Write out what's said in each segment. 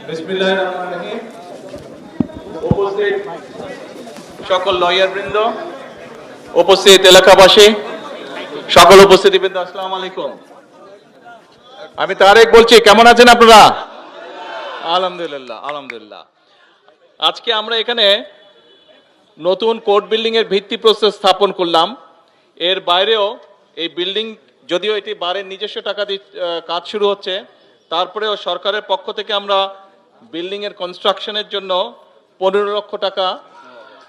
বিসমিল্লাহির রহমানির রহিম। উপস্থিত সকল লয়ার বৃন্দ, উপস্থিত এলাকাবাসী, সকল উপস্থিতিবৃন্দ, আসসালামু আলাইকুম। আমি তারেক বলছি, কেমন আছেন আপনারা? আলহামদুলিল্লাহ আলহামদুলিল্লাহ। আজকে আমরা এখানে নতুন কোর্ট বিল্ডিং এর ভিত্তিপ্রস্তর স্থাপন করলাম। এর বাইরেও এই বিল্ডিং, যদিও এটি বারের নিজস্ব টাকা দিয়ে কাজ শুরু হচ্ছে, তারপরেও সরকারের পক্ষ থেকে আমরা বিল্ডিং এর কনস্ট্রাকশনের জন্য 15 লক্ষ টাকা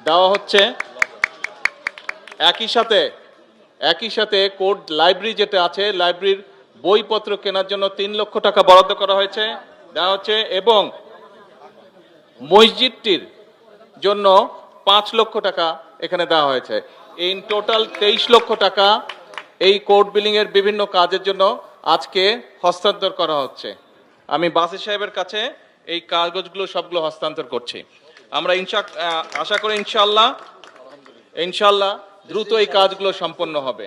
দেওয়া হচ্ছে। একই সাথে কোর্ট লাইব্রেরি যেটা আছে, লাইব্রেরির বইপত্র কেনার জন্য 3 লক্ষ টাকা বরাদ্দ করা হয়েছে, দেওয়া হচ্ছে, এবং মসজিদটির জন্য 5 লক্ষ টাকা এখানে দেওয়া হয়েছে। ইন টোটাল 23 লক্ষ টাকা এই কোর্ট বিল্ডিং এর বিভিন্ন কাজের জন্য আজকে হস্তান্তর করা হচ্ছে। আমি বাসি সাহেবের কাছে এই কাগজগুলো সবগুলো হস্তান্তর করছি। আমরা আশা করি ইনশাআল্লাহ দ্রুত এই কাজগুলো সম্পন্ন হবে।